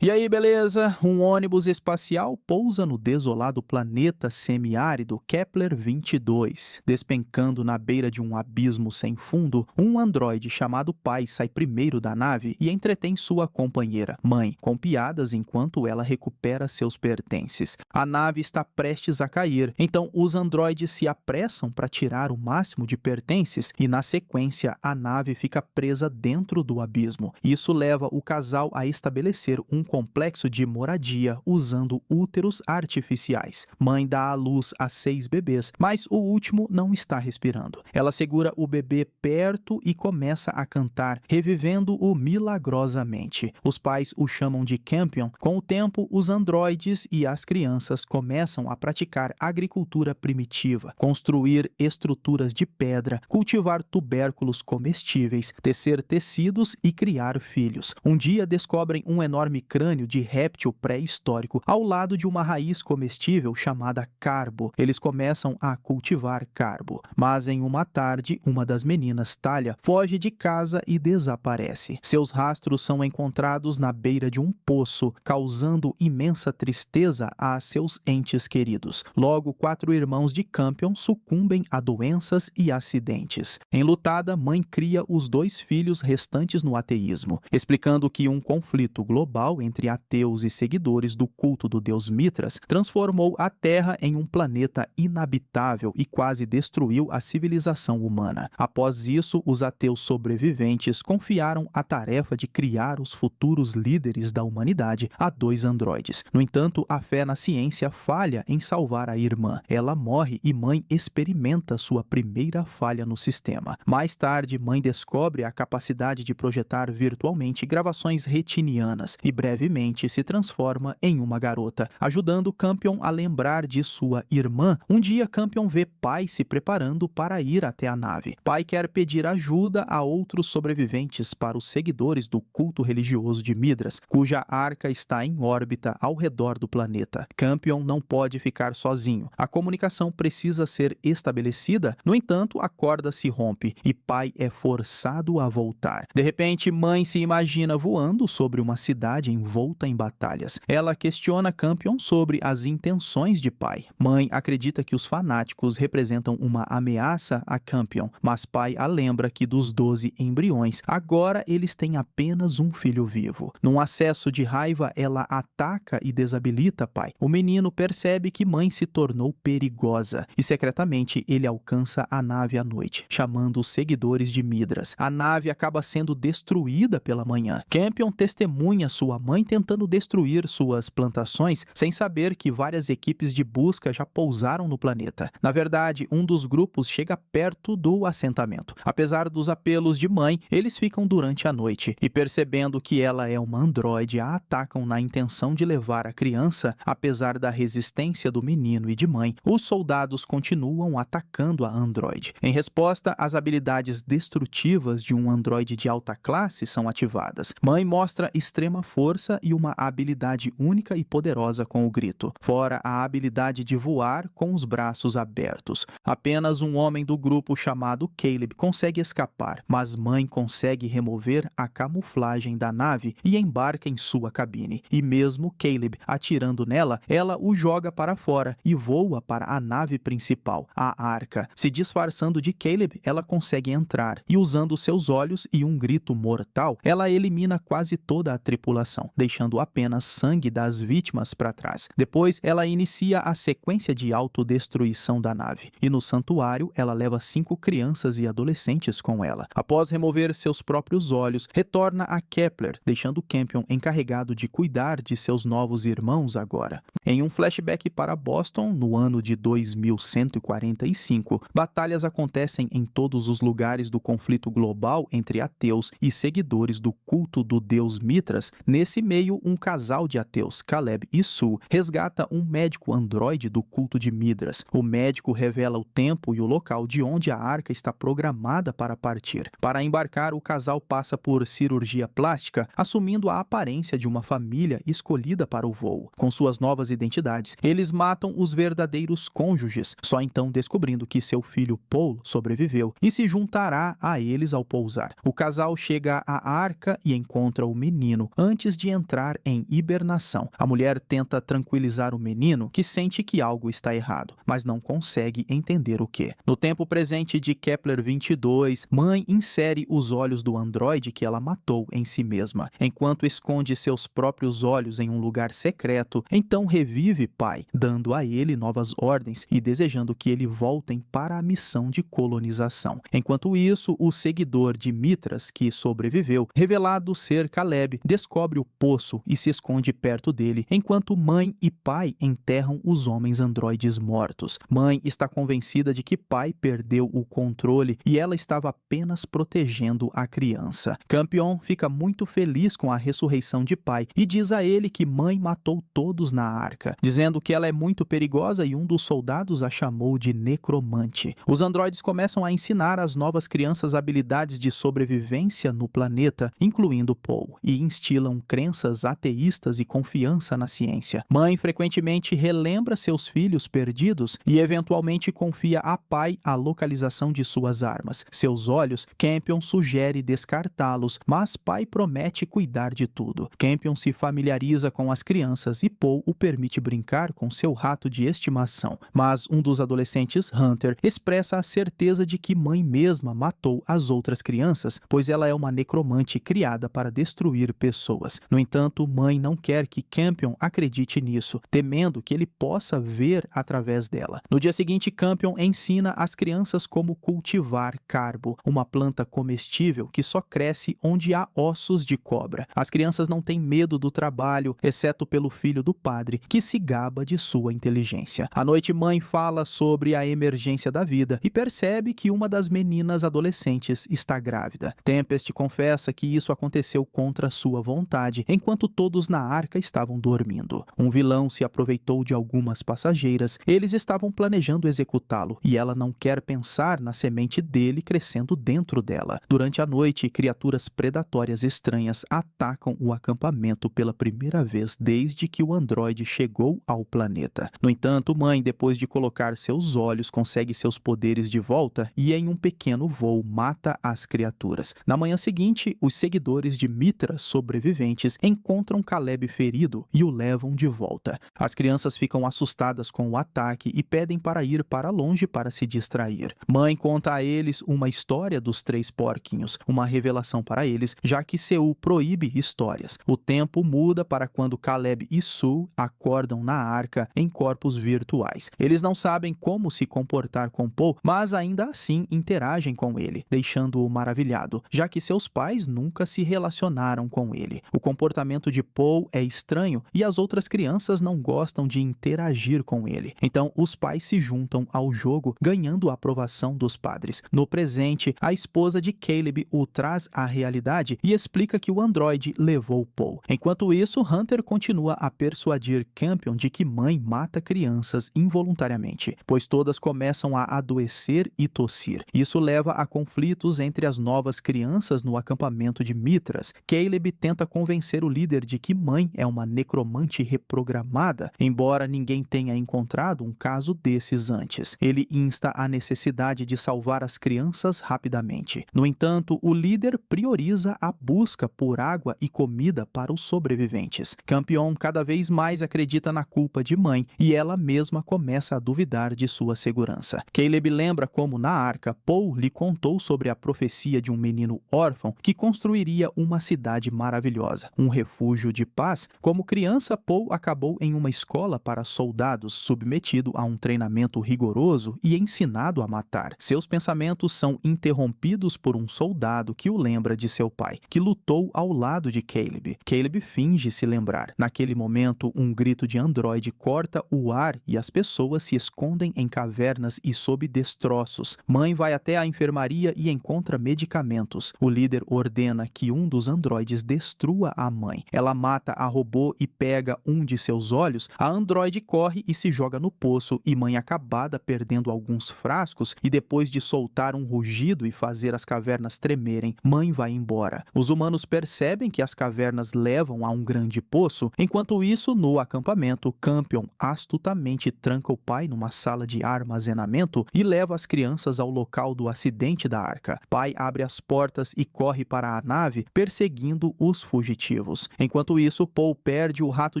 E aí, beleza? Um ônibus espacial pousa no desolado planeta semiárido Kepler-22. Despencando na beira de um abismo sem fundo, um androide chamado Pai sai primeiro da nave e entretém sua companheira, Mãe, com piadas enquanto ela recupera seus pertences. A nave está prestes a cair, então os androides se apressam para tirar o máximo de pertences e, na sequência, a nave fica presa dentro do abismo. Isso leva o casal a estabelecer um complexo de moradia usando úteros artificiais. Mãe dá à luz a 6 bebês, mas o último não está respirando. Ela segura o bebê perto e começa a cantar, revivendo-o milagrosamente. Os pais o chamam de Campion. Com o tempo, os androides e as crianças começam a praticar agricultura primitiva, construir estruturas de pedra, cultivar tubérculos comestíveis, tecer tecidos e criar filhos. Um dia descobrem um enorme crânio de réptil pré-histórico ao lado de uma raiz comestível chamada carbo. Eles começam a cultivar carbo. Mas em uma tarde, uma das meninas, Talia, foge de casa e desaparece. Seus rastros são encontrados na beira de um poço, causando imensa tristeza a seus entes queridos. Logo, 4 irmãos de Campion sucumbem a doenças e acidentes. Enlutada, mãe cria os 2 filhos restantes no ateísmo, explicando que um conflito global entre ateus e seguidores do culto do deus Mitras transformou a Terra em um planeta inabitável e quase destruiu a civilização humana. Após isso, os ateus sobreviventes confiaram a tarefa de criar os futuros líderes da humanidade a 2 androides. No entanto, a fé na ciência falha em salvar a irmã. Ela morre e mãe experimenta sua primeira falha no sistema. Mais tarde, mãe descobre a capacidade de projetar virtualmente gravações retinianas e brevemente se transforma em uma garota, ajudando Campion a lembrar de sua irmã. Um dia, Campion vê Pai se preparando para ir até a nave. Pai quer pedir ajuda a outros sobreviventes para os seguidores do culto religioso de Midras, cuja arca está em órbita ao redor do planeta. Campion não pode ficar sozinho. A comunicação precisa ser estabelecida. No entanto, a corda se rompe e Pai é forçado a voltar. De repente, mãe se imagina voando sobre uma cidade envolta em batalhas. Ela questiona Campion sobre as intenções de Pai. Mãe acredita que os fanáticos representam uma ameaça a Campion, mas Pai a lembra que dos 12 embriões, agora eles têm apenas um filho vivo. Num acesso de raiva, ela ataca e desabilita Pai. O menino percebe que mãe se tornou perigosa e secretamente ele alcança a nave à noite, chamando os seguidores de Midras. A nave acaba sendo destruída pela manhã. Campion testemunha sua mãe tentando destruir suas plantações sem saber que várias equipes de busca já pousaram no planeta. Na verdade, um dos grupos chega perto do assentamento. Apesar dos apelos de mãe, eles ficam durante a noite e, percebendo que ela é uma androide, a atacam na intenção de levar a criança. Apesar da resistência do menino e de mãe, os soldados continuam atacando a androide. Em resposta, as habilidades destrutivas de um androide de alta classe são ativadas. Mãe mostra extrema força e uma habilidade única e poderosa com o grito, fora a habilidade de voar com os braços abertos. Apenas um homem do grupo chamado Caleb consegue escapar, mas mãe consegue remover a camuflagem da nave e embarca em sua cabine. E mesmo Caleb atirando nela, ela o joga para fora e voa para a nave principal, a Arca. Se disfarçando de Caleb, ela consegue entrar e, usando seus olhos e um grito mortal, ela elimina quase toda a tripulação, deixando apenas sangue das vítimas para trás. Depois, ela inicia a sequência de autodestruição da nave, e no santuário ela leva 5 crianças e adolescentes com ela. Após remover seus próprios olhos, retorna a Kepler, deixando Campion encarregado de cuidar de seus novos irmãos agora. Em um flashback para Boston, no ano de 2145, batalhas acontecem em todos os lugares do conflito global entre ateus e seguidores do culto do deus Mitras. Nesse meio, um casal de ateus, Caleb e Sue, resgata um médico androide do culto de Midras. O médico revela o tempo e o local de onde a arca está programada para partir. Para embarcar, o casal passa por cirurgia plástica, assumindo a aparência de uma família escolhida para o voo. Com suas novas identidades, eles matam os verdadeiros cônjuges, só então descobrindo que seu filho Paul sobreviveu e se juntará a eles ao pousar. O casal chega à arca e encontra o menino antes de de entrar em hibernação. A mulher tenta tranquilizar o menino, que sente que algo está errado, mas não consegue entender o que. No tempo presente de Kepler 22, mãe insere os olhos do androide que ela matou em si mesma. Enquanto esconde seus próprios olhos em um lugar secreto, então revive pai, dando a ele novas ordens e desejando que ele voltem para a missão de colonização. Enquanto isso, o seguidor de Mithras, que sobreviveu, revelado ser Caleb, descobre o poço e se esconde perto dele, enquanto mãe e pai enterram os homens androides mortos. Mãe está convencida de que pai perdeu o controle e ela estava apenas protegendo a criança. Campion fica muito feliz com a ressurreição de pai e diz a ele que mãe matou todos na arca, dizendo que ela é muito perigosa e um dos soldados a chamou de necromante. Os androides começam a ensinar às novas crianças habilidades de sobrevivência no planeta, incluindo Paul, e instilam crenças ateístas e confiança na ciência. Mãe frequentemente relembra seus filhos perdidos e eventualmente confia a pai a localização de suas armas. Seus olhos, Campion sugere descartá-los, mas pai promete cuidar de tudo. Campion se familiariza com as crianças e Paul o permite brincar com seu rato de estimação. Mas um dos adolescentes, Hunter, expressa a certeza de que mãe mesma matou as outras crianças, pois ela é uma necromante criada para destruir pessoas. No entanto, mãe não quer que Campion acredite nisso, temendo que ele possa ver através dela. No dia seguinte, Campion ensina às crianças como cultivar carbo, uma planta comestível que só cresce onde há ossos de cobra. As crianças não têm medo do trabalho, exceto pelo filho do padre, que se gaba de sua inteligência. À noite, mãe fala sobre a emergência da vida e percebe que uma das meninas adolescentes está grávida. Tempest confessa que isso aconteceu contra sua vontade, enquanto todos na arca estavam dormindo. Um vilão se aproveitou de algumas passageiras, eles estavam planejando executá-lo, e ela não quer pensar na semente dele crescendo dentro dela. Durante a noite, criaturas predatórias estranhas atacam o acampamento pela primeira vez desde que o androide chegou ao planeta. No entanto, mãe, depois de colocar seus olhos, consegue seus poderes de volta e em um pequeno voo mata as criaturas. Na manhã seguinte, os seguidores de Mithras sobreviventes encontram Caleb ferido e o levam de volta. As crianças ficam assustadas com o ataque e pedem para ir para longe para se distrair. Mãe conta a eles uma história dos 3 porquinhos, uma revelação para eles, já que Seul proíbe histórias. O tempo muda para quando Caleb e Sue acordam na arca em corpos virtuais. Eles não sabem como se comportar com Paul, mas ainda assim interagem com ele, deixando-o maravilhado, já que seus pais nunca se relacionaram com ele. O comportamento de Paul é estranho e as outras crianças não gostam de interagir com ele. Então, os pais se juntam ao jogo, ganhando a aprovação dos padres. No presente, a esposa de Caleb o traz à realidade e explica que o androide levou Paul. Enquanto isso, Hunter continua a persuadir Campion de que mãe mata crianças involuntariamente, pois todas começam a adoecer e tossir. Isso leva a conflitos entre as novas crianças no acampamento de Mithras. Caleb tenta convencer o líder de que mãe é uma necromante reprogramada, embora ninguém tenha encontrado um caso desses antes. Ele insta a necessidade de salvar as crianças rapidamente. No entanto, o líder prioriza a busca por água e comida para os sobreviventes. Campion cada vez mais acredita na culpa de mãe e ela mesma começa a duvidar de sua segurança. Caleb lembra como na arca Paul lhe contou sobre a profecia de um menino órfão que construiria uma cidade maravilhosa, um refúgio de paz. Como criança, Paul acabou em uma escola para soldados, submetido a um treinamento rigoroso e ensinado a matar. Seus pensamentos são interrompidos por um soldado que o lembra de seu pai, que lutou ao lado de Caleb. Caleb finge se lembrar. Naquele momento, um grito de androide corta o ar e as pessoas se escondem em cavernas e sob destroços. Mãe vai até a enfermaria e encontra medicamentos. O líder ordena que um dos androides destrua a mãe. Ela mata a robô e pega um de seus olhos. A androide corre e se joga no poço e mãe, acabada perdendo alguns frascos e depois de soltar um rugido e fazer as cavernas tremerem, mãe vai embora. Os humanos percebem que as cavernas levam a um grande poço. Enquanto isso, no acampamento, Campion astutamente tranca o pai numa sala de armazenamento e leva as crianças ao local do acidente da arca. Pai abre as portas e corre para a nave, perseguindo os fugitivos. explosivos. Enquanto isso, Paul perde o rato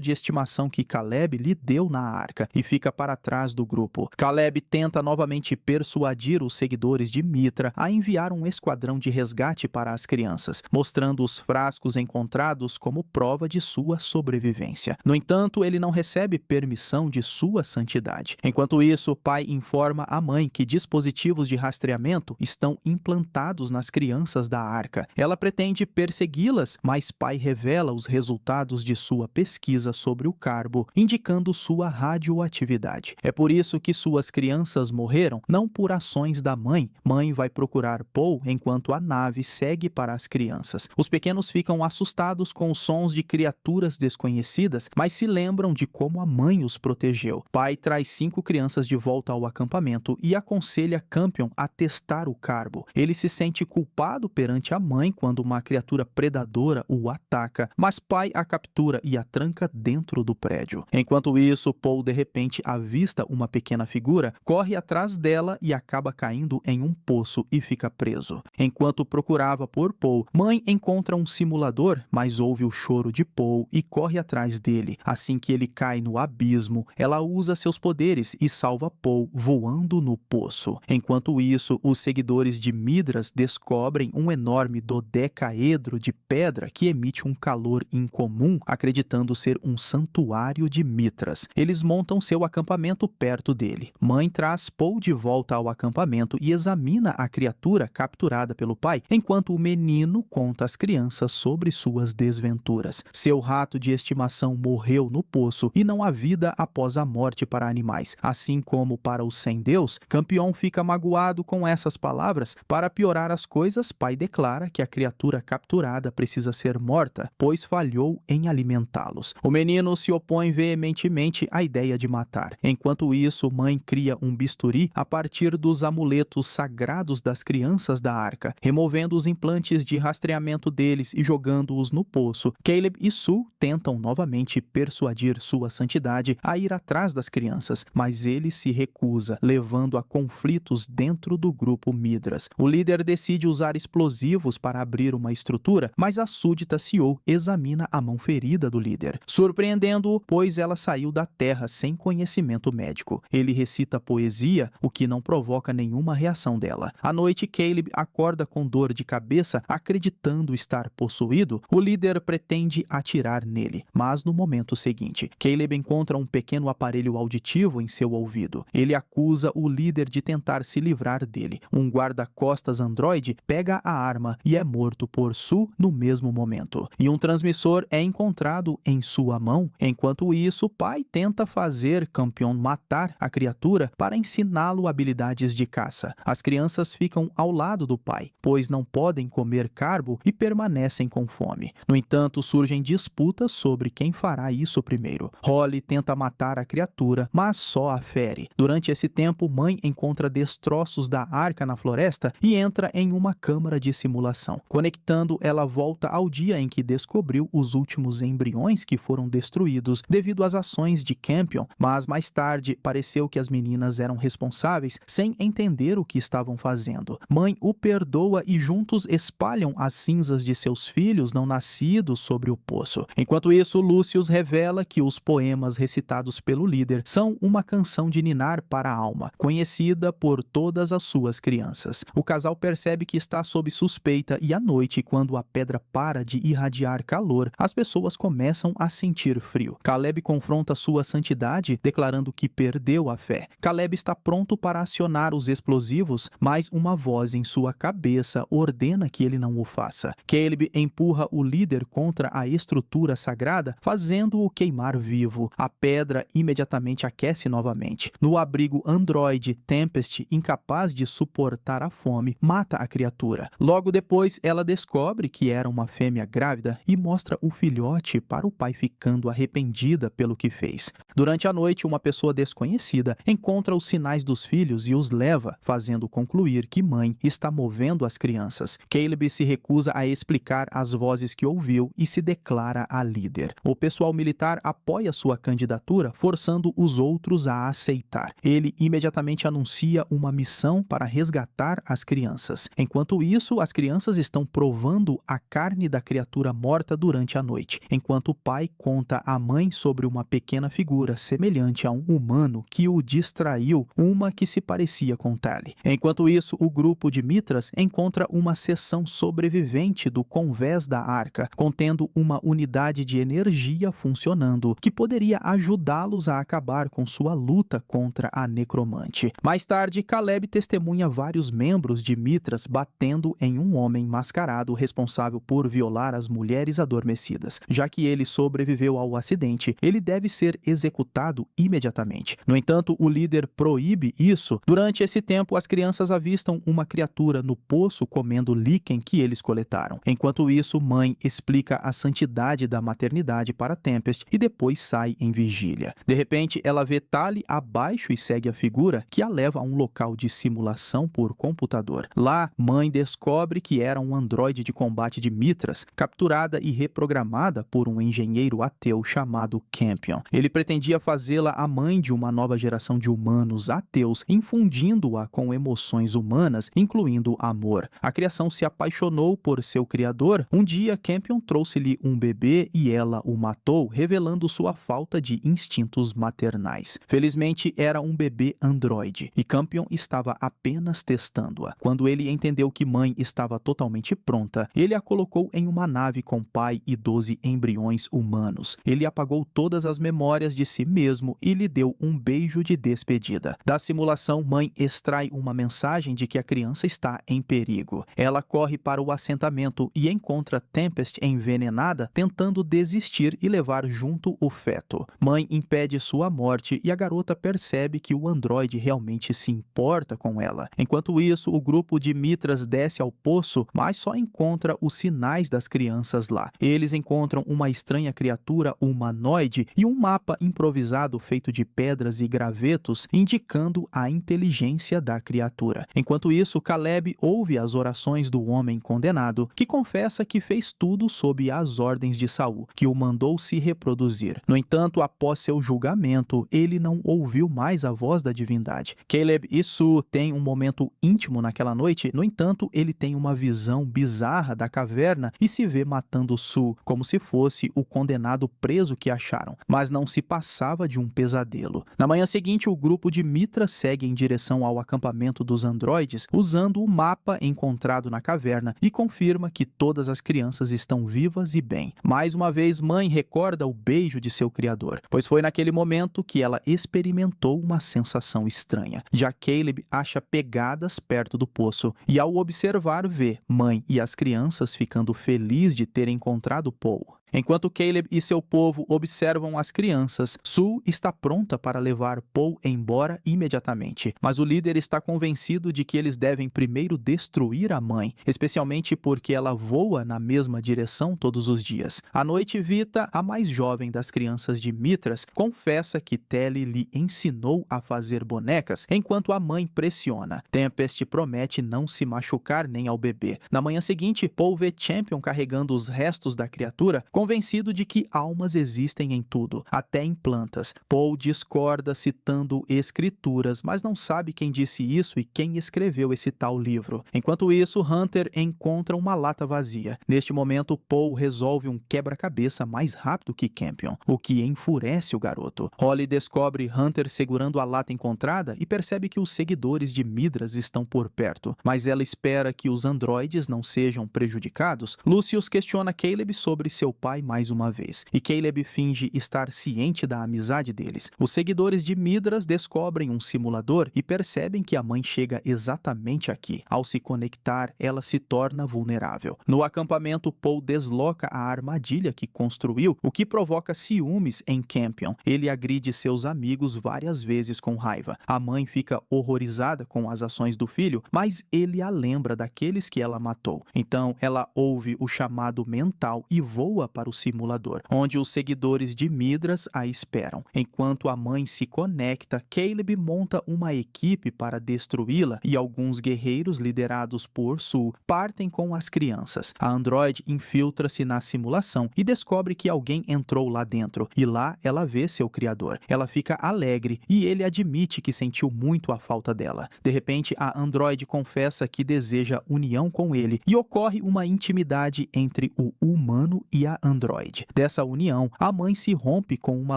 de estimação que Caleb lhe deu na arca e fica para trás do grupo. Caleb tenta novamente persuadir os seguidores de Mitra a enviar um esquadrão de resgate para as crianças, mostrando os frascos encontrados como prova de sua sobrevivência. No entanto, ele não recebe permissão de sua santidade. Enquanto isso, o pai informa a mãe que dispositivos de rastreamento estão implantados nas crianças da arca. Ela pretende persegui-las, mas pai revela os resultados de sua pesquisa sobre o carbo, indicando sua radioatividade. É por isso que suas crianças morreram, não por ações da mãe. Mãe vai procurar Paul enquanto a nave segue para as crianças. Os pequenos ficam assustados com os sons de criaturas desconhecidas, mas se lembram de como a mãe os protegeu. Pai traz 5 crianças de volta ao acampamento e aconselha Campion a testar o carbo. Ele se sente culpado perante a mãe quando uma criatura predadora o ataca, mas pai a captura e a tranca dentro do prédio. Enquanto isso, Paul de repente avista uma pequena figura, corre atrás dela e acaba caindo em um poço e fica preso. Enquanto procurava por Paul, mãe encontra um simulador, mas ouve o choro de Paul e corre atrás dele. Assim que ele cai no abismo, ela usa seus poderes e salva Paul voando no poço. Enquanto isso, os seguidores de Midras descobrem um enorme dodecaedro de pedra que emite um calor incomum, acreditando ser um santuário de Mitras. Eles montam seu acampamento perto dele. Mãe traz Paul de volta ao acampamento e examina a criatura capturada pelo pai, enquanto o menino conta às crianças sobre suas desventuras. Seu rato de estimação morreu no poço e não há vida após a morte para animais. Assim como para os sem-deus, Campion fica magoado com essas palavras. Para piorar as coisas, pai declara que a criatura capturada precisa ser morta, pois falhou em alimentá-los. O menino se opõe veementemente à ideia de matar. Enquanto isso, mãe cria um bisturi a partir dos amuletos sagrados das crianças da arca, removendo os implantes de rastreamento deles e jogando-os no poço. Caleb e Sue tentam novamente persuadir sua santidade a ir atrás das crianças, mas ele se recusa, levando a conflitos dentro do grupo Midras. O líder decide usar explosivos para abrir uma estrutura, mas a súdita Sio examina a mão ferida do líder, surpreendendo-o, pois ela saiu da terra sem conhecimento médico. Ele recita poesia, o que não provoca nenhuma reação dela. À noite, Caleb acorda com dor de cabeça, acreditando estar possuído. O líder pretende atirar nele, mas no momento seguinte, Caleb encontra um pequeno aparelho auditivo em seu ouvido. Ele acusa o líder de tentar se livrar dele. Um guarda-costas androide pega a arma e é morto por Sue no mesmo momento. E um transmissor é encontrado em sua mão. Enquanto isso, o pai tenta fazer Campion matar a criatura para ensiná-lo habilidades de caça. As crianças ficam ao lado do pai, pois não podem comer carbo e permanecem com fome. No entanto, surgem disputas sobre quem fará isso primeiro. Holly tenta matar a criatura, mas só a fere. Durante esse tempo, mãe encontra destroços da arca na floresta e entra em uma câmara de simulação. Conectando, ela volta ao dia em que descobriu os últimos embriões que foram destruídos devido às ações de Campion, mas mais tarde pareceu que as meninas eram responsáveis sem entender o que estavam fazendo. Mãe o perdoa e juntos espalham as cinzas de seus filhos não nascidos sobre o poço. Enquanto isso, Lucius revela que os poemas recitados pelo líder são uma canção de ninar para a alma, conhecida por todas as suas crianças. O casal percebe que está sob suspeita e à noite, quando a pedra para de irradiar calor, as pessoas começam a sentir frio. Caleb confronta sua santidade, declarando que perdeu a fé. Caleb está pronto para acionar os explosivos, mas uma voz em sua cabeça ordena que ele não o faça. Caleb empurra o líder contra a estrutura sagrada, fazendo-o queimar vivo. A pedra imediatamente aquece novamente. No abrigo androide, Tempest, incapaz de suportar a fome, mata a criatura. Logo depois, ela descobre que era uma fêmea grávida e mostra o filhote para o pai, ficando arrependida pelo que fez. Durante a noite, uma pessoa desconhecida encontra os sinais dos filhos e os leva, fazendo concluir que mãe está movendo as crianças. Caleb se recusa a explicar as vozes que ouviu e se declara a líder. O pessoal militar apoia sua candidatura, forçando os outros a aceitar. Ele imediatamente anuncia uma missão para resgatar as crianças. Enquanto isso, as crianças estão provando a carne da criatura morta morta durante a noite, enquanto o pai conta à mãe sobre uma pequena figura semelhante a um humano que o distraiu, uma que se parecia com Tali. Enquanto isso, o grupo de Mithras encontra uma seção sobrevivente do convés da arca, contendo uma unidade de energia funcionando, que poderia ajudá-los a acabar com sua luta contra a necromante. Mais tarde, Caleb testemunha vários membros de Mithras batendo em um homem mascarado responsável por violar as mulheres adormecidas. Já que ele sobreviveu ao acidente, ele deve ser executado imediatamente. No entanto, o líder proíbe isso. Durante esse tempo, as crianças avistam uma criatura no poço comendo líquen que eles coletaram. Enquanto isso, mãe explica a santidade da maternidade para Tempest e depois sai em vigília. De repente, ela vê Tali abaixo e segue a figura, que a leva a um local de simulação por computador. Lá, mãe descobre que era um androide de combate de Mithras, capturada e reprogramada por um engenheiro ateu chamado Campion. Ele pretendia fazê-la a mãe de uma nova geração de humanos ateus, infundindo-a com emoções humanas, incluindo amor. A criação se apaixonou por seu criador. Um dia, Campion trouxe-lhe um bebê e ela o matou, revelando sua falta de instintos maternais. Felizmente, era um bebê androide, e Campion estava apenas testando-a. Quando ele entendeu que mãe estava totalmente pronta, ele a colocou em uma nave com pai e 12 embriões humanos. Ele apagou todas as memórias de si mesmo e lhe deu um beijo de despedida. Da simulação, mãe extrai uma mensagem de que a criança está em perigo. Ela corre para o assentamento e encontra Tempest envenenada, tentando desistir e levar junto o feto. Mãe impede sua morte e a garota percebe que o androide realmente se importa com ela. Enquanto isso, o grupo de Mithras desce ao poço, mas só encontra os sinais das crianças lá. Eles encontram uma estranha criatura humanoide e um mapa improvisado feito de pedras e gravetos, indicando a inteligência da criatura. Enquanto isso, Caleb ouve as orações do homem condenado, que confessa que fez tudo sob as ordens de Saul, que o mandou se reproduzir. No entanto, após seu julgamento, ele não ouviu mais a voz da divindade. Caleb e Sue têm um momento íntimo naquela noite. No entanto, ele tem uma visão bizarra da caverna e se vê matando Sue, como se fosse o condenado preso que acharam, mas não se passava de um pesadelo. Na manhã seguinte, o grupo de Mithras segue em direção ao acampamento dos androides, usando o mapa encontrado na caverna, e confirma que todas as crianças estão vivas e bem. Mais uma vez, mãe recorda o beijo de seu criador, pois foi naquele momento que ela experimentou uma sensação estranha. Já Caleb acha pegadas perto do poço, e ao observar, vê mãe e as crianças ficando felizes de ter encontrado Paul. Enquanto Caleb e seu povo observam as crianças, Sue está pronta para levar Paul embora imediatamente, mas o líder está convencido de que eles devem primeiro destruir a mãe, especialmente porque ela voa na mesma direção todos os dias. À noite, Vita, a mais jovem das crianças de Mithras, confessa que Tali lhe ensinou a fazer bonecas, enquanto a mãe pressiona. Tempest promete não se machucar nem ao bebê. Na manhã seguinte, Paul vê Champion carregando os restos da criatura, convencido de que almas existem em tudo, até em plantas. Paul discorda citando escrituras, mas não sabe quem disse isso e quem escreveu esse tal livro. Enquanto isso, Hunter encontra uma lata vazia. Neste momento, Paul resolve um quebra-cabeça mais rápido que Campion, o que enfurece o garoto. Holly descobre Hunter segurando a lata encontrada e percebe que os seguidores de Mithras estão por perto, mas ela espera que os androides não sejam prejudicados. Lucius questiona Caleb sobre seu pai mais uma vez, e Caleb finge estar ciente da amizade deles. Os seguidores de Mithras descobrem um simulador e percebem que a mãe chega exatamente aqui. Ao se conectar, ela se torna vulnerável. No acampamento, Paul desloca a armadilha que construiu, o que provoca ciúmes em Campion. Ele agride seus amigos várias vezes com raiva. A mãe fica horrorizada com as ações do filho, mas ele a lembra daqueles que ela matou. Então, ela ouve o chamado mental e voa para o simulador, onde os seguidores de Midras a esperam. Enquanto a mãe se conecta, Caleb monta uma equipe para destruí-la e alguns guerreiros liderados por Sue partem com as crianças. A androide infiltra-se na simulação e descobre que alguém entrou lá dentro, e lá ela vê seu criador. Ela fica alegre e ele admite que sentiu muito a falta dela. De repente, a androide confessa que deseja união com ele e ocorre uma intimidade entre o humano e a androide. Dessa união, a mãe se rompe com uma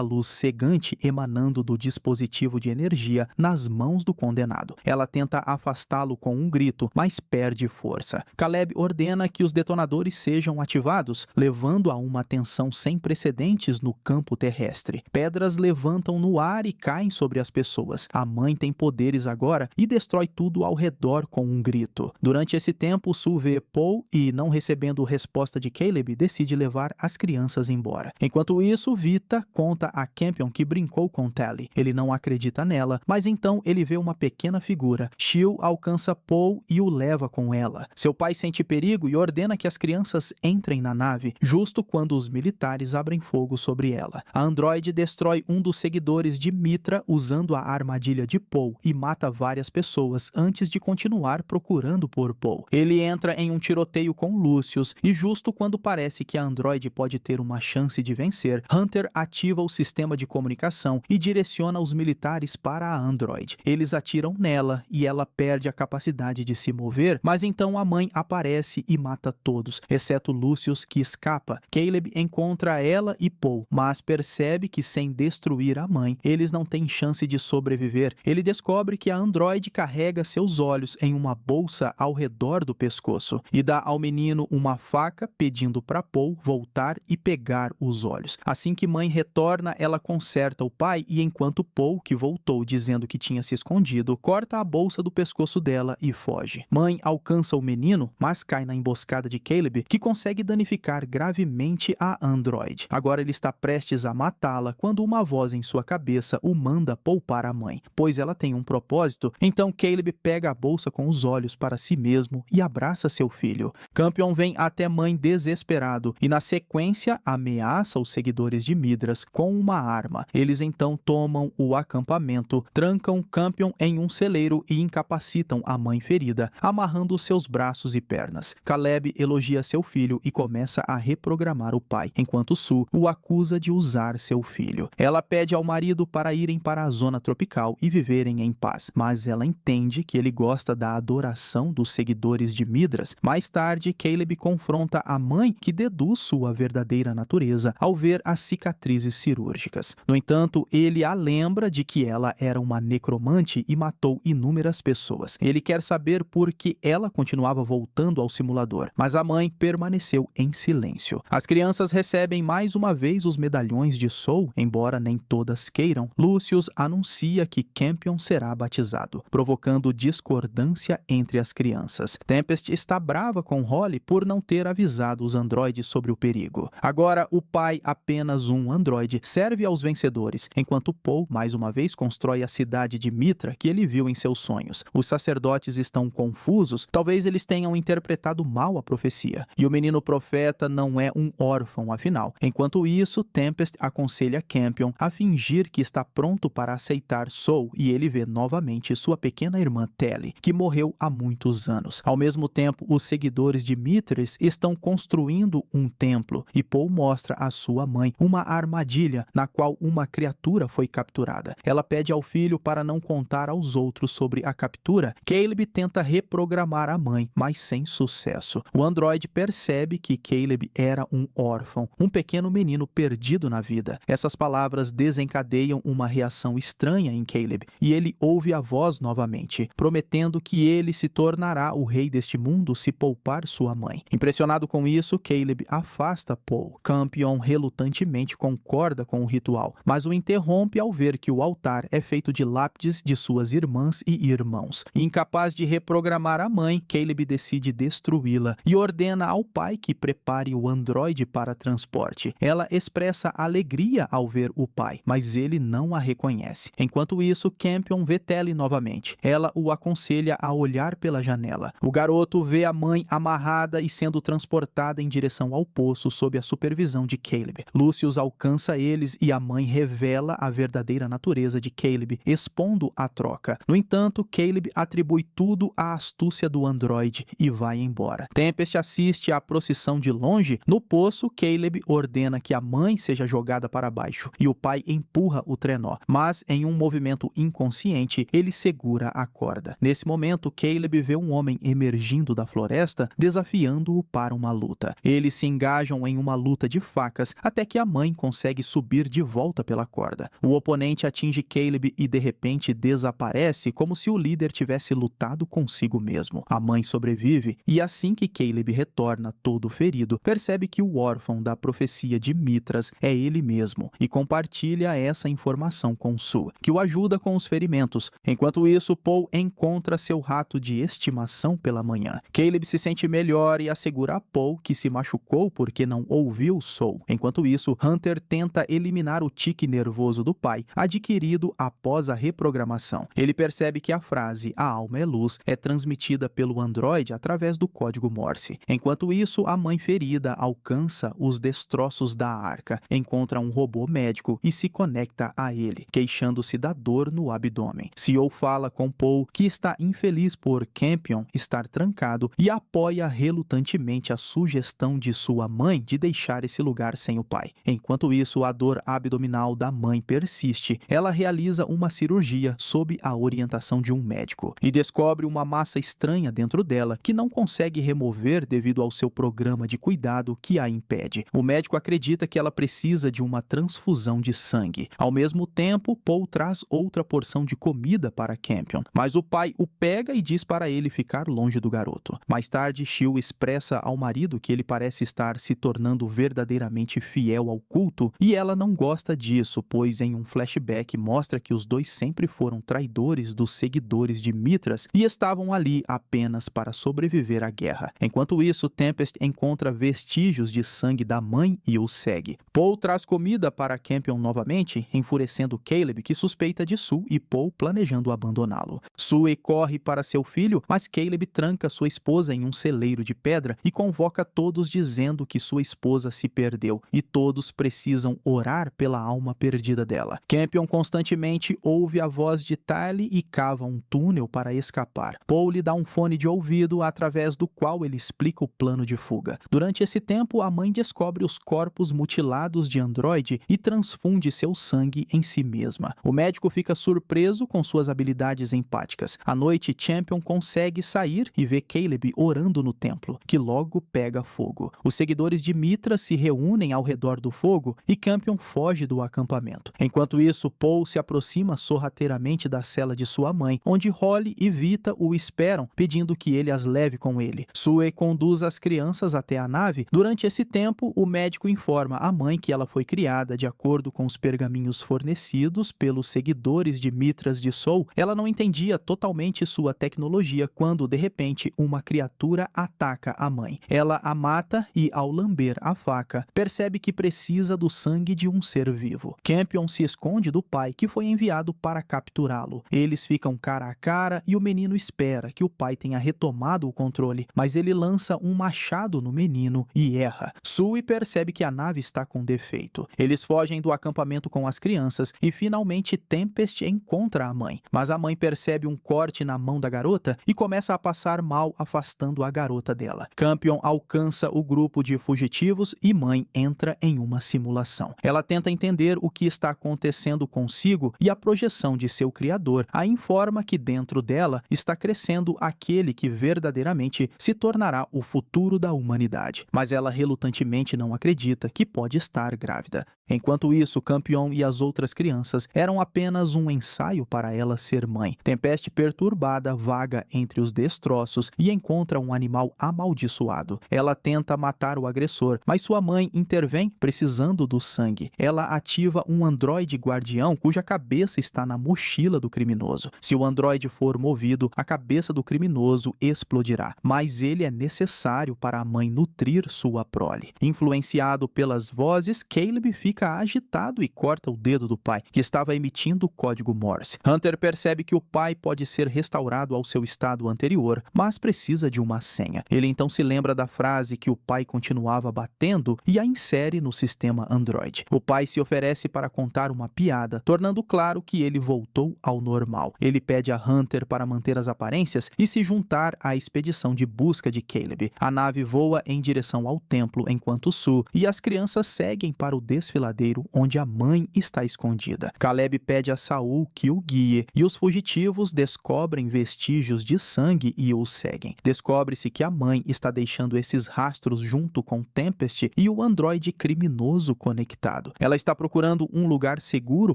luz cegante emanando do dispositivo de energia nas mãos do condenado. Ela tenta afastá-lo com um grito, mas perde força. Caleb ordena que os detonadores sejam ativados, levando a uma tensão sem precedentes no campo terrestre. Pedras levantam no ar e caem sobre as pessoas. A mãe tem poderes agora e destrói tudo ao redor com um grito. Durante esse tempo, Sue vê Paul e, não recebendo resposta de Caleb, decide levar as crianças embora. Enquanto isso, Vita conta a Campion que brincou com Tally. Ele não acredita nela, mas então ele vê uma pequena figura. Shield alcança Paul e o leva com ela. Seu pai sente perigo e ordena que as crianças entrem na nave, justo quando os militares abrem fogo sobre ela. A androide destrói um dos seguidores de Mitra usando a armadilha de Paul e mata várias pessoas antes de continuar procurando por Paul. Ele entra em um tiroteio com Lucius e justo quando parece que a androide pode ter uma chance de vencer, Hunter ativa o sistema de comunicação e direciona os militares para a androide. Eles atiram nela e ela perde a capacidade de se mover, mas então a mãe aparece e mata todos, exceto Lucius, que escapa. Caleb encontra ela e Paul, mas percebe que sem destruir a mãe, eles não têm chance de sobreviver. Ele descobre que a androide carrega seus olhos em uma bolsa ao redor do pescoço e dá ao menino uma faca, pedindo para Paul voltar e pegar os olhos. Assim que mãe retorna, ela conserta o pai e enquanto Paul, que voltou dizendo que tinha se escondido, corta a bolsa do pescoço dela e foge. Mãe alcança o menino, mas cai na emboscada de Caleb, que consegue danificar gravemente a androide. Agora ele está prestes a matá-la quando uma voz em sua cabeça o manda poupar a mãe, pois ela tem um propósito. Então Caleb pega a bolsa com os olhos para si mesmo e abraça seu filho. Campion vem até mãe desesperado e na sequência ameaça os seguidores de Midras com uma arma. Eles então tomam o acampamento, trancam Campion em um celeiro e incapacitam a mãe ferida, amarrando seus braços e pernas. Caleb elogia seu filho e começa a reprogramar o pai, enquanto Sue o acusa de usar seu filho. Ela pede ao marido para irem para a zona tropical e viverem em paz, mas ela entende que ele gosta da adoração dos seguidores de Midras. Mais tarde, Caleb confronta a mãe, que deduz sua verdadeira natureza ao ver as cicatrizes cirúrgicas. No entanto, ele a lembra de que ela era uma necromante e matou inúmeras pessoas. Ele quer saber por que ela continuava voltando ao simulador, mas a mãe permaneceu em silêncio. As crianças recebem mais uma vez os medalhões de Soul, embora nem todas queiram. Lucius anuncia que Campion será batizado, provocando discordância entre as crianças. Tempest está brava com Holly por não ter avisado os androides sobre o perigo. Agora, o pai, apenas um androide, serve aos vencedores, enquanto Paul, mais uma vez, constrói a cidade de Mitra que ele viu em seus sonhos. Os sacerdotes estão confusos, talvez eles tenham interpretado mal a profecia. E o menino profeta não é um órfão, afinal. Enquanto isso, Tempest aconselha Campion a fingir que está pronto para aceitar Soul e ele vê novamente sua pequena irmã Tally, que morreu há muitos anos. Ao mesmo tempo, os seguidores de Mithras estão construindo um templo e Paul mostra à sua mãe uma armadilha na qual uma criatura foi capturada. Ela pede ao filho para não contar aos outros sobre a captura. Caleb tenta reprogramar a mãe, mas sem sucesso. O androide percebe que Caleb era um órfão, um pequeno menino perdido na vida. Essas palavras desencadeiam uma reação estranha em Caleb, e ele ouve a voz novamente, prometendo que ele se tornará o rei deste mundo se poupar sua mãe. Impressionado com isso, Caleb afasta Paul. Campion relutantemente concorda com o ritual, mas o interrompe ao ver que o altar é feito de lápides de suas irmãs e irmãos. Incapaz de reprogramar a mãe, Caleb decide destruí-la e ordena ao pai que prepare o androide para transporte. Ela expressa alegria ao ver o pai, mas ele não a reconhece. Enquanto isso, Campion vê Tally novamente. Ela o aconselha a olhar pela janela. O garoto vê a mãe amarrada e sendo transportada em direção ao poço sob a supervisão de Caleb. Lucius alcança eles e a mãe revela a verdadeira natureza de Caleb, expondo a troca. No entanto, Caleb atribui tudo à astúcia do androide e vai embora. Tempest assiste à procissão de longe. No poço, Caleb ordena que a mãe seja jogada para baixo e o pai empurra o trenó, mas em um movimento inconsciente, ele segura a corda. Nesse momento, Caleb vê um homem emergindo da floresta, desafiando-o para uma luta. Eles se engajam em uma luta de facas até que a mãe consegue subir de volta pela corda. O oponente atinge Caleb e de repente desaparece, como se o líder tivesse lutado consigo mesmo. A mãe sobrevive e assim que Caleb retorna todo ferido, percebe que o órfão da profecia de Mithras é ele mesmo e compartilha essa informação com Sue, que o ajuda com os ferimentos. Enquanto isso, Paul encontra seu rato de estimação pela manhã. Caleb se sente melhor e assegura a Paul que se machucou porque não ouviu Soul. Enquanto isso, Hunter tenta eliminar o tique nervoso do pai, adquirido após a reprogramação. Ele percebe que a frase "a alma é luz" é transmitida pelo androide através do código Morse. Enquanto isso, a mãe ferida alcança os destroços da arca, encontra um robô médico e se conecta a ele, queixando-se da dor no abdômen. CEO fala com Paul que está infeliz por Campion estar trancado e apoia relutantemente a sugestão de sua mãe de deixar esse lugar sem o pai. Enquanto isso, a dor abdominal da mãe persiste. Ela realiza uma cirurgia sob a orientação de um médico e descobre uma massa estranha dentro dela que não consegue remover devido ao seu programa de cuidado que a impede. O médico acredita que ela precisa de uma transfusão de sangue. Ao mesmo tempo, Paul traz outra porção de comida para Campion, mas o pai o pega e diz para ele ficar longe do garoto. Mais tarde, Shield expressa ao marido que ele parece estar se tornando verdadeiramente fiel ao culto e ela não gosta disso, pois em um flashback mostra que os dois sempre foram traidores dos seguidores de Mithras e estavam ali apenas para sobreviver à guerra. Enquanto isso, Tempest encontra vestígios de sangue da mãe e o segue. Paul traz comida para Campion novamente, enfurecendo Caleb, que suspeita de Sue, e Paul planejando abandoná-lo. Sue corre para seu filho, mas Caleb tranca sua esposa em um celeiro de pedra e convoca todos dizendo que sua esposa se perdeu e todos precisam orar pela alma perdida dela. Campion constantemente ouve a voz de Tali e cava um túnel para escapar. Paul lhe dá um fone de ouvido através do qual ele explica o plano de fuga. Durante esse tempo, a mãe descobre os corpos mutilados de androide e transfunde seu sangue em si mesma. O médico fica surpreso com suas habilidades empáticas. À noite, Champion consegue sair e vê Caleb orando no templo, que logo pega fogo. Os seguidores de Mithras se reúnem ao redor do fogo e Campion foge do acampamento. Enquanto isso, Paul se aproxima sorrateiramente da cela de sua mãe, onde Holly e Vita o esperam, pedindo que ele as leve com ele. Sue conduz as crianças até a nave. Durante esse tempo, o médico informa a mãe que ela foi criada de acordo com os pergaminhos fornecidos pelos seguidores de Mithras de Soul. Ela não entendia totalmente sua tecnologia quando, de repente, uma criatura ataca a mãe. Ela a mata e, ao lamber a faca, percebe que precisa do sangue de um ser vivo. Campion se esconde do pai, que foi enviado para capturá-lo. Eles ficam cara a cara e o menino espera que o pai tenha retomado o controle, mas ele lança um machado no menino e erra. Sue percebe que a nave está com defeito. Eles fogem do acampamento com as crianças e finalmente Tempest encontra a mãe, mas a mãe percebe um corte na mão da garota e começa a passar mal, afastando a garota dela. Campion alcança o grupo de fugitivos e mãe entra em uma simulação. Ela tenta entender o que está acontecendo consigo e a projeção de seu criador a informa que dentro dela está crescendo aquele que verdadeiramente se tornará o futuro da humanidade. Mas ela relutantemente não acredita que pode estar grávida. Enquanto isso, Campion e as outras crianças eram apenas um ensaio para ela ser mãe. Tempest, perturbada, vaga entre os destroços e encontra um animal amaldiçoado. Ela tenta matar o agressor, mas sua mãe intervém precisando do sangue. Ela ativa um androide guardião cuja cabeça está na mochila do criminoso. Se o androide for movido, a cabeça do criminoso explodirá, mas ele é necessário para a mãe nutrir sua prole. Influenciado pelas vozes, Caleb fica fica agitado e corta o dedo do pai, que estava emitindo o código Morse. Hunter percebe que o pai pode ser restaurado ao seu estado anterior, mas precisa de uma senha. Ele então se lembra da frase que o pai continuava batendo e a insere no sistema Android. O pai se oferece para contar uma piada, tornando claro que ele voltou ao normal. Ele pede a Hunter para manter as aparências e se juntar à expedição de busca de Caleb. A nave voa em direção ao templo enquanto Sue e as crianças seguem para o desfiladeiro onde a mãe está escondida. Caleb pede a Saul que o guie e os fugitivos descobrem vestígios de sangue e o seguem. Descobre-se que a mãe está deixando esses rastros junto com Tempest e o androide criminoso conectado. Ela está procurando um lugar seguro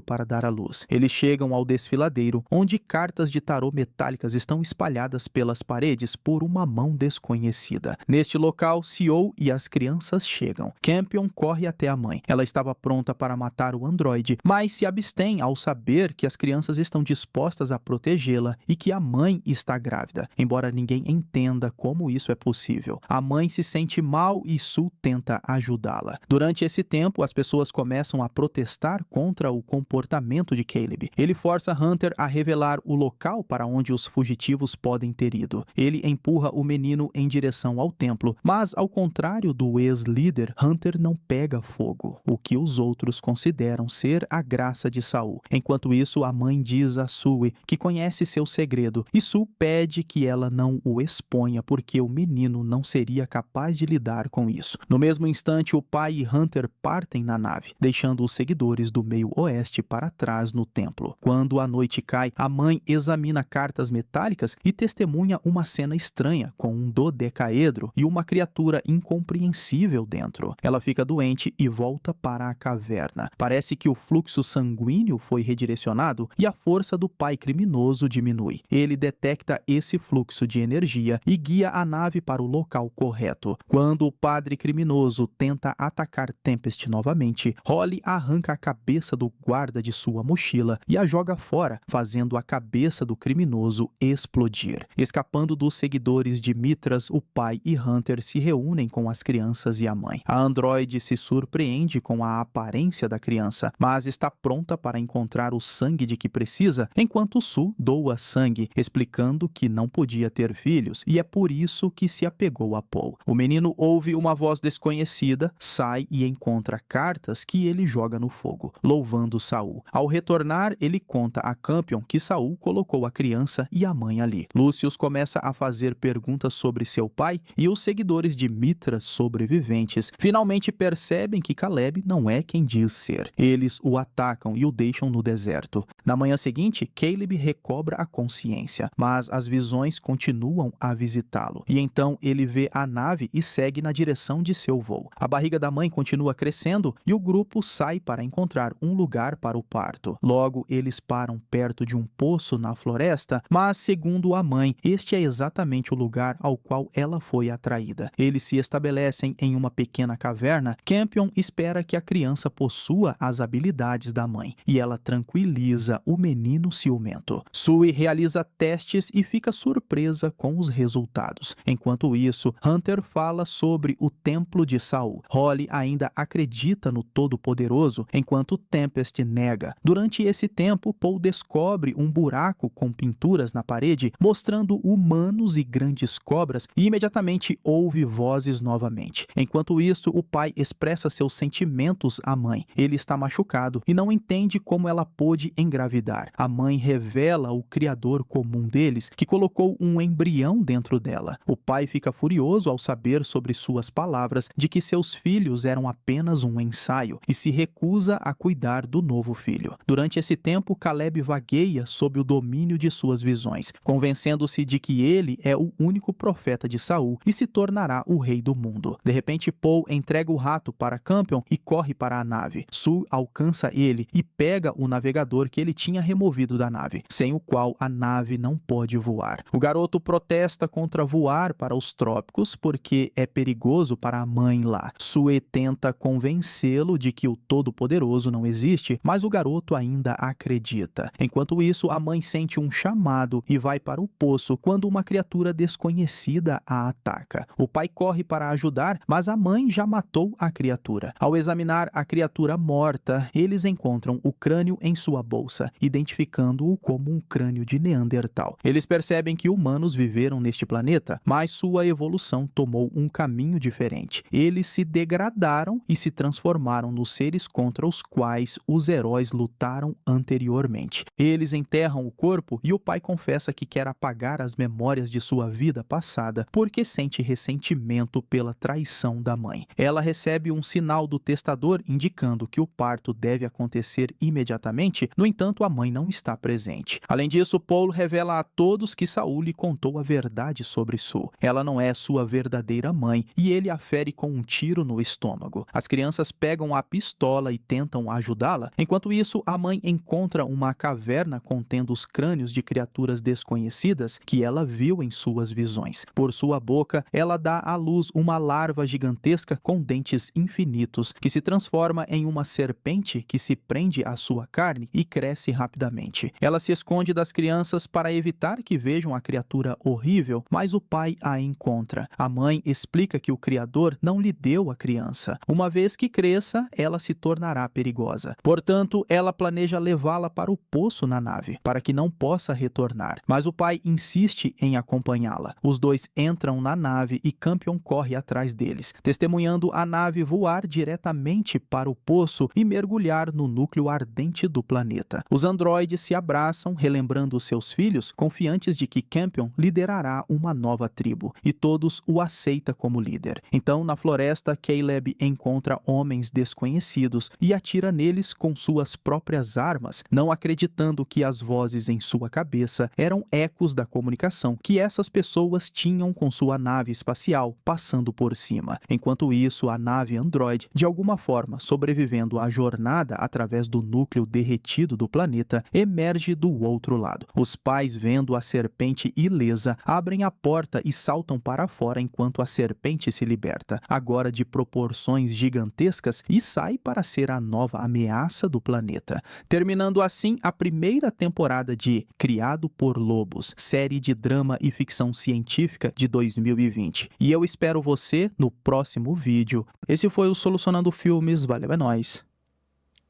para dar à luz. Eles chegam ao desfiladeiro, onde cartas de tarô metálicas estão espalhadas pelas paredes por uma mão desconhecida. Neste local, CEO e as crianças chegam. Campion corre até a mãe. Ela estava pronta para matar o androide, mas se abstém ao saber que as crianças estão dispostas a protegê-la e que a mãe está grávida, embora ninguém entenda como isso é possível. A mãe se sente mal e Sue tenta ajudá-la. Durante esse tempo, as pessoas começam a protestar contra o comportamento de Caleb. Ele força Hunter a revelar o local para onde os fugitivos podem ter ido. Ele empurra o menino em direção ao templo, mas ao contrário do ex-líder, Hunter não pega fogo, o que os outros consideram ser a graça de Saul. Enquanto isso, a mãe diz a Sue que conhece seu segredo e Sue pede que ela não o exponha porque o menino não seria capaz de lidar com isso. No mesmo instante, o pai e Hunter partem na nave, deixando os seguidores do meio oeste para trás no templo. Quando a noite cai, a mãe examina cartas metálicas e testemunha uma cena estranha com um dodecaedro e uma criatura incompreensível dentro. Ela fica doente e volta para a caverna. Parece que o fluxo sanguíneo foi redirecionado e a força do pai criminoso diminui. Ele detecta esse fluxo de energia e guia a nave para o local correto. Quando o padre criminoso tenta atacar Tempest novamente, Holly arranca a cabeça do guarda de sua mochila e a joga fora, fazendo a cabeça do criminoso explodir. Escapando dos seguidores de Mithras, o pai e Hunter se reúnem com as crianças e a mãe. A androide se surpreende com a aparência da criança, mas está pronta para encontrar o sangue de que precisa, enquanto Sue doa sangue, explicando que não podia ter filhos e é por isso que se apegou a Paul. O menino ouve uma voz desconhecida, sai e encontra cartas que ele joga no fogo, louvando Saul. Ao retornar, ele conta a Campion que Saul colocou a criança e a mãe ali. Lucius começa a fazer perguntas sobre seu pai e os seguidores de Mithras sobreviventes finalmente percebem que Caleb não é quem diz ser. Eles o atacam e o deixam no deserto. Na manhã seguinte, Caleb recobra a consciência, mas as visões continuam a visitá-lo. E então ele vê a nave e segue na direção de seu voo. A barriga da mãe continua crescendo e o grupo sai para encontrar um lugar para o parto. Logo, eles param perto de um poço na floresta, mas segundo a mãe, este é exatamente o lugar ao qual ela foi atraída. Eles se estabelecem em uma pequena caverna. Campion espera que a criança possua as habilidades da mãe e ela tranquiliza o menino ciumento. Sue realiza testes e fica surpresa com os resultados. Enquanto isso, Hunter fala sobre o templo de Saul. Holly ainda acredita no Todo-Poderoso, enquanto Tempest nega. Durante esse tempo, Paul descobre um buraco com pinturas na parede, mostrando humanos e grandes cobras, e imediatamente ouve vozes novamente. Enquanto isso, o pai expressa seus sentimentos à mãe. Ele está machucado e não entende como ela pôde engravidar. A mãe revela o criador comum deles, que colocou um embrião dentro dela. O pai fica furioso ao saber sobre suas palavras de que seus filhos eram apenas um ensaio e se recusa a cuidar do novo filho. Durante esse tempo, Caleb vagueia sob o domínio de suas visões, convencendo-se de que ele é o único profeta de Saul e se tornará o rei do mundo. De repente, Paul entrega o rato para Campion e corre para a nave. Sue alcança ele e pega o navegador que ele tinha removido da nave, sem o qual a nave não pode voar. O garoto protesta contra voar para os trópicos porque é perigoso para a mãe lá. Sue tenta convencê-lo de que o Todo-Poderoso não existe, mas o garoto ainda acredita. Enquanto isso, a mãe sente um chamado e vai para o poço quando uma criatura desconhecida a ataca. O pai corre para ajudar, mas a mãe já matou a criatura. Ao examinar a criatura morta, eles encontram o crânio em sua bolsa, identificando-o como um crânio de Neandertal. Eles percebem que humanos viveram neste planeta, mas sua evolução tomou um caminho diferente. Eles se degradaram e se transformaram nos seres contra os quais os heróis lutaram anteriormente. Eles enterram o corpo e o pai confessa que quer apagar as memórias de sua vida passada porque sente ressentimento pela traição da mãe. Ela recebe um sinal do testador indicando que o parto deve acontecer imediatamente, no entanto, a mãe não está presente. Além disso, Paul revela a todos que Saul lhe contou a verdade sobre Sue. Ela não é sua verdadeira mãe e ele a fere com um tiro no estômago. As crianças pegam a pistola e tentam ajudá-la. Enquanto isso, a mãe encontra uma caverna contendo os crânios de criaturas desconhecidas que ela viu em suas visões. Por sua boca, ela dá à luz uma larva gigantesca com dentes infinitos que se transforma em uma serpente que se prende à sua carne e cresce rapidamente. Ela se esconde das crianças para evitar que vejam a criatura horrível, mas o pai a encontra. A mãe explica que o Criador não lhe deu a criança. Uma vez que cresça, ela se tornará perigosa. Portanto, ela planeja levá-la para o poço na nave, para que não possa retornar. Mas o pai insiste em acompanhá-la. Os dois entram na nave e Campion corre atrás deles, testemunhando a nave voar diretamente para o poço e mergulhar no núcleo ardente do planeta. Os androides se abraçam, relembrando seus filhos, confiantes de que Campion liderará uma nova tribo, e todos o aceitam como líder. Então, na floresta, Caleb encontra homens desconhecidos e atira neles com suas próprias armas, não acreditando que as vozes em sua cabeça eram ecos da comunicação que essas pessoas tinham com sua nave espacial passando por cima. Enquanto isso, a nave Android, de alguma forma sobrevivendo à jornada através do núcleo derretido do planeta, emerge do outro lado. Os pais, vendo a serpente ilesa, abrem a porta e saltam para fora enquanto a serpente se liberta, agora de proporções gigantescas, e sai para ser a nova ameaça do planeta. Terminando assim a primeira temporada de Criado por Lobos, série de drama e ficção científica de 2020. E eu espero você no próximo vídeo. Esse foi o Solucionando Filmes. Valeu, é nóis.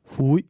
Fui.